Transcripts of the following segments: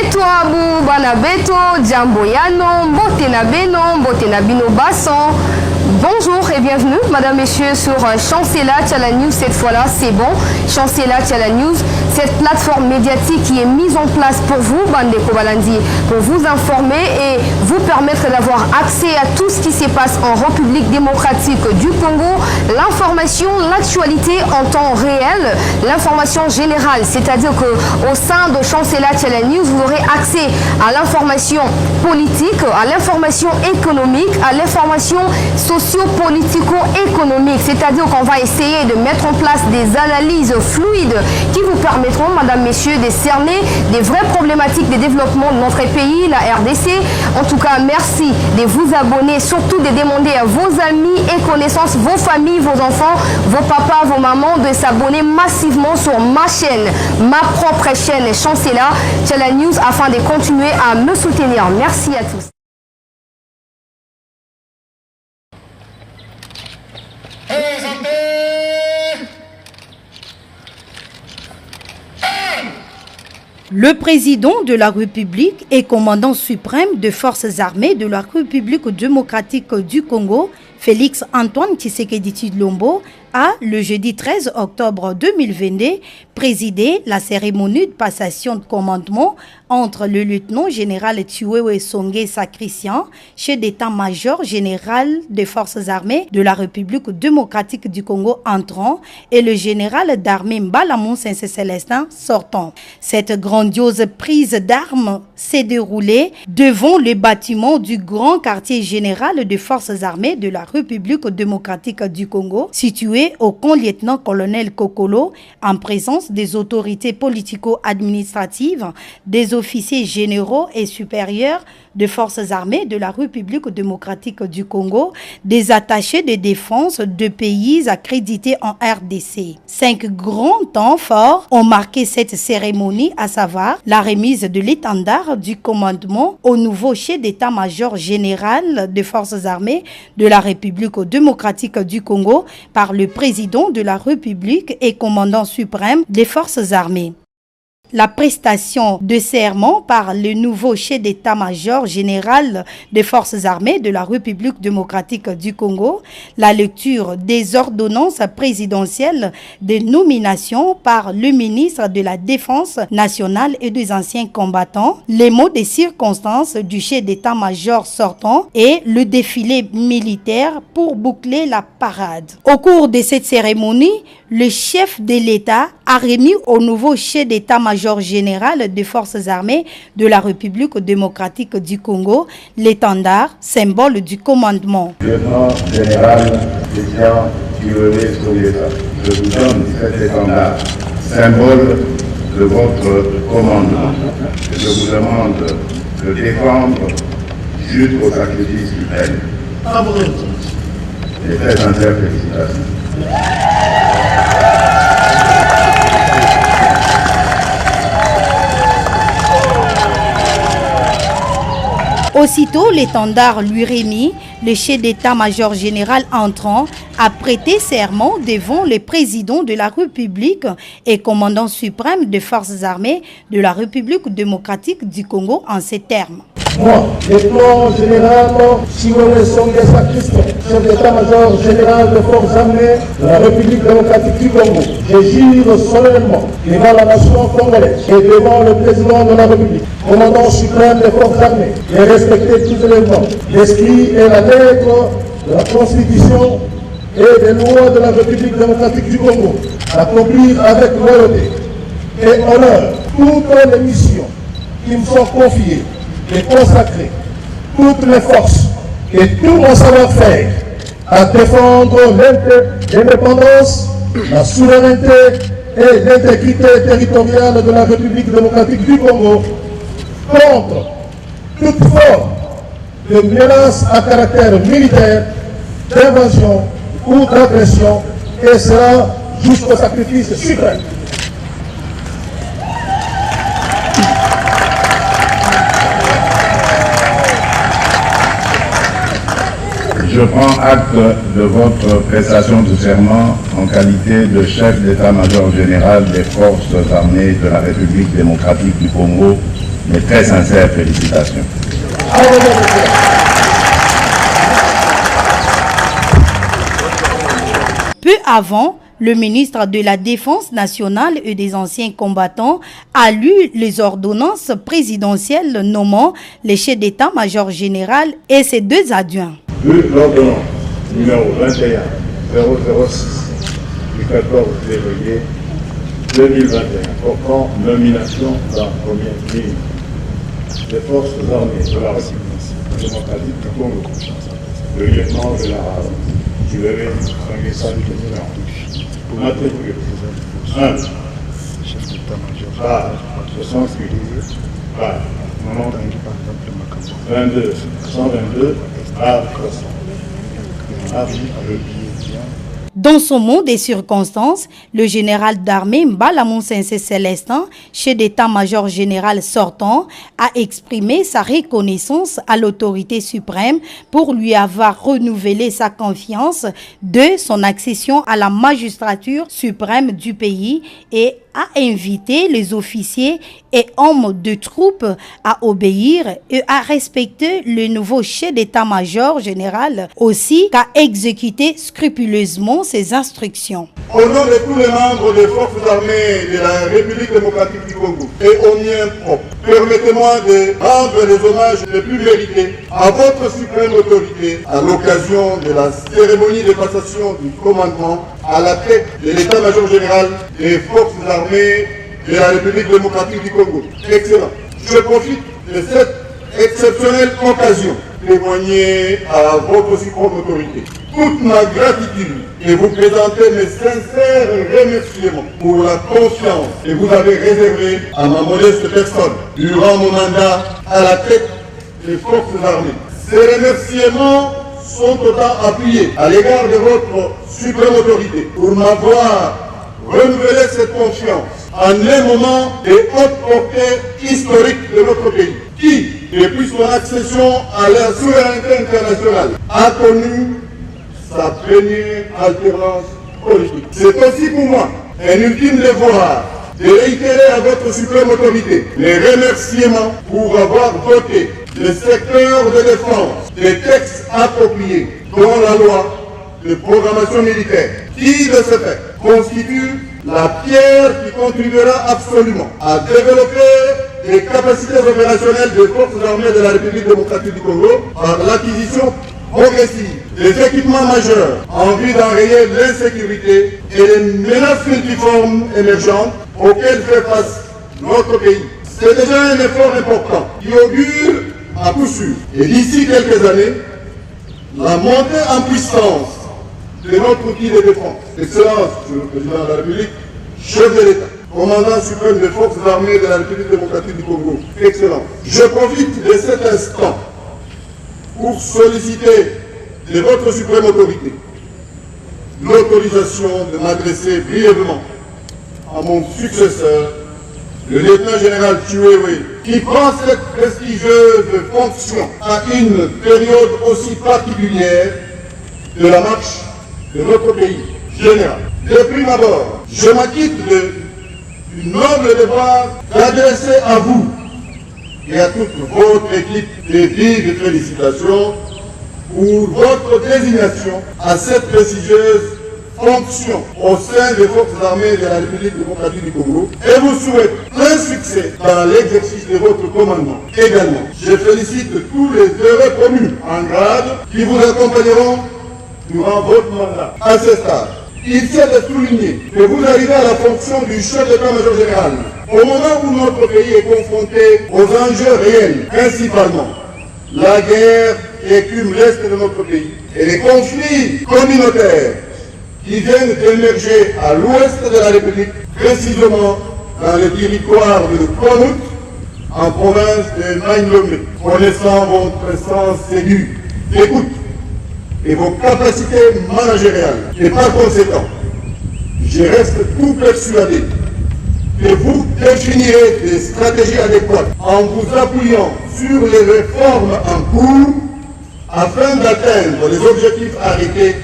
Beto Abu, Bana Beto, Djamboyano, Mbotena Beno, Mbotena Bino Basson. Bonjour et bienvenue, madame, messieurs, sur Chancela Tchala News. Cette fois-là, c'est bon. Chancela Tchala News, cette plateforme médiatique qui est mise en place pour vous, Bandeko Balandi, pour vous informer et vous permettre d'avoir accès à tout ce qui se passe en République démocratique du Congo, l'information, l'actualité en temps réel, l'information générale, c'est-à-dire qu'au sein de Chancela Tchala News, vous aurez accès à l'information politique, à l'information économique, à l'information socio-politico-économique, c'est-à-dire qu'on va essayer de mettre en place des analyses fluides qui vous permettront, madame, messieurs, de cerner des vraies problématiques de développement de notre pays, la RDC. En tout cas, merci de vous abonner, surtout de demander à vos amis et connaissances, vos familles, vos enfants, vos papas, vos mamans, de s'abonner massivement sur ma chaîne, ma propre chaîne Chancela Tchala News, afin de continuer à me soutenir. Merci à tous. Le président de la République et commandant suprême des forces armées de la République démocratique du Congo, Félix Antoine Tshisekedi Tshilombo, a, le jeudi 13 octobre 2022, présidé la cérémonie de passation de commandement entre le lieutenant général Chiwewe Songé Sacristian, chef d'état-major général des forces armées de la République démocratique du Congo entrant, et le général d'armée Mbalamou Saint-Célestin sortant. Cette grandiose prise d'armes s'est déroulée devant le bâtiment du grand quartier général des forces armées de la République démocratique du Congo, situé au camp lieutenant-colonel Kokolo, en présence des autorités politico-administratives, des officiers généraux et supérieurs des forces armées de la République démocratique du Congo, des attachés de défense de pays accrédités en RDC. 5 grands temps forts ont marqué cette cérémonie, à savoir la remise de l'étendard du commandement au nouveau chef d'état-major général des forces armées de la République démocratique du Congo par le président de la République et commandant suprême des forces armées. La prestation de serment par le nouveau chef d'état-major général des forces armées de la République démocratique du Congo, la lecture des ordonnances présidentielles de nomination par le ministre de la Défense nationale et des anciens combattants, les mots des circonstances du chef d'état-major sortant et le défilé militaire pour boucler la parade. Au cours de cette cérémonie, le chef de l'État a remis au nouveau chef d'état-major général des forces armées de la République démocratique du Congo l'étendard, symbole du commandement. Lieutenant général Christian Chiwewe Songé, je vous donne cet étendard, symbole de votre commandement. Je vous demande de défendre jusqu'au sacrifice suprême. Et très sincères félicitations. Aussitôt l'étendard lui remis, le chef d'état-major général entrant a prêté serment devant le président de la République et commandant suprême des forces armées de la République démocratique du Congo en ces termes. Moi, lieutenant général Chiwewe Songé Sacristian, chef d'état-major général des forces armées de la République démocratique du Congo, je jure solennellement devant la nation congolaise et devant le président de la République, commandant suprême des forces armées, de respecter tous les éléments, l'esprit et la lettre de la Constitution et des lois de la République démocratique du Congo, d'accomplir avec loyauté et honneur toutes les missions qui me sont confiées et consacrer toutes mes forces et tout mon savoir-faire à défendre l'indépendance, la souveraineté et l'intégrité territoriale de la République démocratique du Congo contre toute forme de menace à caractère militaire, d'invasion ou d'agression, et cela jusqu'au sacrifice suprême. Je prends acte de votre prestation de serment en qualité de chef d'état-major général des forces armées de la République démocratique du Congo mes très sincères félicitations. Peu avant, le ministre de la Défense nationale et des anciens combattants a lu les ordonnances présidentielles nommant les chefs d'état-major général et ses deux adjoints. L'ordonnance numéro 21 006 du 14 février 2021 portant nomination d'un premier ministre des forces armées de la République démocratique du Congo, le lieutenant général Jules Sanguessa pour m'attribuer 1. Par 68 par 22 122 par 300. Dans son mot des circonstances, le général d'armée Mbala Monsensé Célestin, chef d'état-major général sortant, a exprimé sa reconnaissance à l'autorité suprême pour lui avoir renouvelé sa confiance de son accession à la magistrature suprême du pays et a invité les officiers et hommes de troupes à obéir et à respecter le nouveau chef d'état-major général, aussi qu'à exécuter scrupuleusement ses instructions. Au nom de tous les membres des forces armées de la République démocratique du Congo et au mien propre, permettez-moi de rendre les hommages les plus mérités à votre suprême autorité à l'occasion de la cérémonie de passation du commandement à la tête de l'état-major général des forces armées de la République démocratique du Congo. Excellent. Je profite de cette exceptionnelle occasion de témoigner à votre suprême autorité toute ma gratitude et vous présenter mes sincères remerciements pour la confiance que vous avez réservée à ma modeste personne durant mon mandat à la tête des forces armées. Ces remerciements sont autant appuyés à l'égard de votre suprême autorité pour m'avoir renouvelé cette confiance en un moment de haute portée historique de notre pays, qui, depuis son accession à la souveraineté internationale, a connu sa première alternance politique. C'est aussi pour moi un ultime devoir de réitérer à votre suprême autorité les remerciements pour avoir voté le secteur de défense des textes appropriés dont la loi de programmation militaire, qui de ce fait constitue la pierre qui contribuera absolument à développer les capacités opérationnelles des forces armées de la République démocratique du Congo par l'acquisition progressive des équipements majeurs en vue d'enrayer l'insécurité et les menaces multiformes émergentes auxquelles fait face notre pays. C'est déjà un effort important qui augure à coup sûr. Et d'ici quelques années, la montée en puissance de notre outil de défense. Excellence, Monsieur le Président de la République, chef de l'État, commandant suprême des forces armées de la République démocratique du Congo. Excellence. Je profite de cet instant pour solliciter de votre suprême autorité l'autorisation de m'adresser brièvement à mon successeur, le lieutenant-général Chiwewe, qui prend cette prestigieuse fonction à une période aussi particulière de la marche de notre pays général. De prime abord, je m'acquitte du noble devoir d'adresser à vous et à toute votre équipe des vives félicitations pour votre désignation à cette prestigieuse fonction au sein des forces armées de la République démocratique du Congo et vous souhaite plein succès dans l'exercice de votre commandement. Également, je félicite tous les heureux promus en grade qui vous accompagneront durant votre mandat. À ce stade, il tient de souligner que vous arrivez à la fonction du chef d'état-major général au moment où notre pays est confronté aux enjeux réels, principalement la guerre qui écume l'est de notre pays et les conflits communautaires qui viennent d'émerger à l'ouest de la République, précisément dans le territoire de Konut, en province de Maïndomé, connaissant votre sens aigu d'écoute et vos capacités managériales. Et par conséquent, je reste tout persuadé que vous définirez des stratégies adéquates en vous appuyant sur les réformes en cours afin d'atteindre les objectifs arrêtés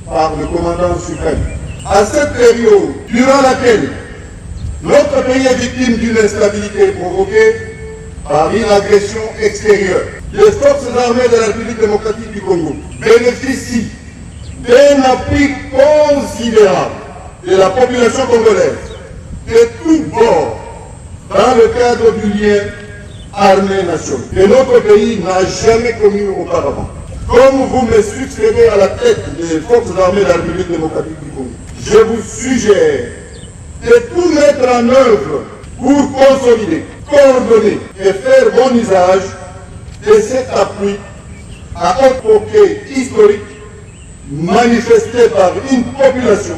par le commandant suprême. À cette période, durant laquelle notre pays est victime d'une instabilité provoquée par une agression extérieure. Les forces armées de la République démocratique du Congo bénéficient d'un appui considérable de la population congolaise, de tous bords, dans le cadre du lien armée-nation que notre pays n'a jamais connu auparavant. Comme vous me succédez à la tête des forces armées de la République démocratique du Congo, je vous suggère de tout mettre en œuvre pour consolider, coordonner et faire bon usage de cet appui à haute portée historique manifesté par une population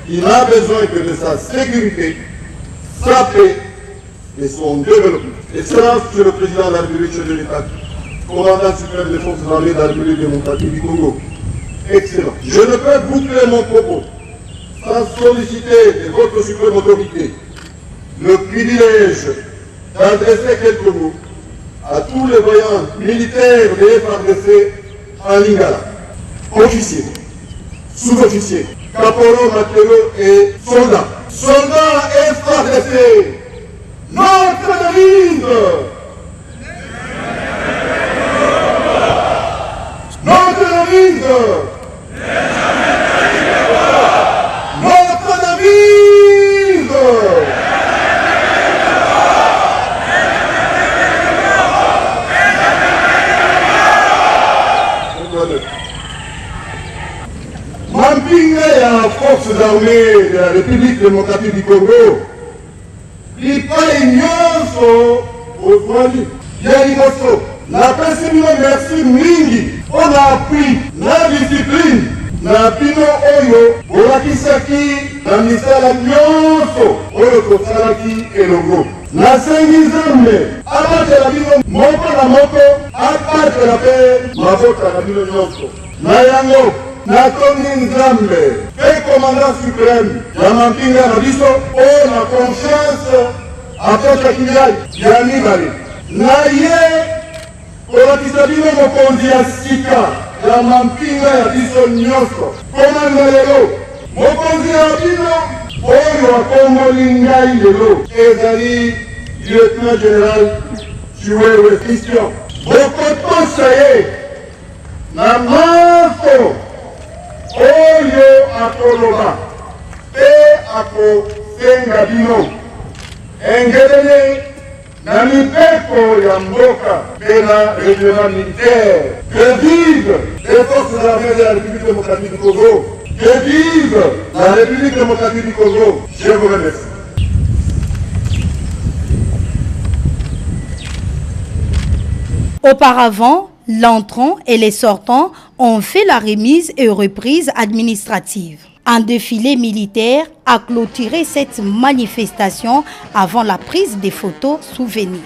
qui n'a besoin que de sa sécurité, sa paix et son développement. Excellence, Monsieur le Président de la République, chef de l'État, commandant suprême des forces armées de la République démocratique du Congo. Excellent. Je ne peux boucler mon propos sans solliciter de votre suprême autorité le privilège d'adresser quelques mots à tous les voyants militaires des FARDC en Lingala, officiers, sous-officiers, caporaux, matelots et soldats. Soldats FARDC, notre devise, notre devise, notre devise. Mampinga ya forces armées de la République démocratique du Congo lipai nyonso ozwali ya liboso napesi bino merci mingi mpona appui na discipline na bino oyo bolakisaki na misala nyonso oyo tosalaki elongo. Nasengi Nzambe abatela bino moko na moko, abatela mpe mabota na bino nyonso. Na yango natongi Nzambe mpe commandant suprême ya mampinga na biso oyo na confiance apesaki ngai ya mibale na ye kolakisa bino mokonzi ya sika ya mampinga ya biso nyonso. Komanda lelo mokonzi ya bino oyo akongoli ngai lelo ezali lieutenant général Chiwewe Christian. Bokotosa ye na mafo oyo akoloba mpe akosenga bino engelele na mibeko ya mboka mpe na règlement militaire. Que vive les forces armées de la République démocratique du Congo! Que vive la République démocratique du Congo! Je vous remercie. Auparavant, l'entrant et les sortants ont fait la remise et reprise administrative. Un défilé militaire a clôturé cette manifestation avant la prise des photos souvenirs.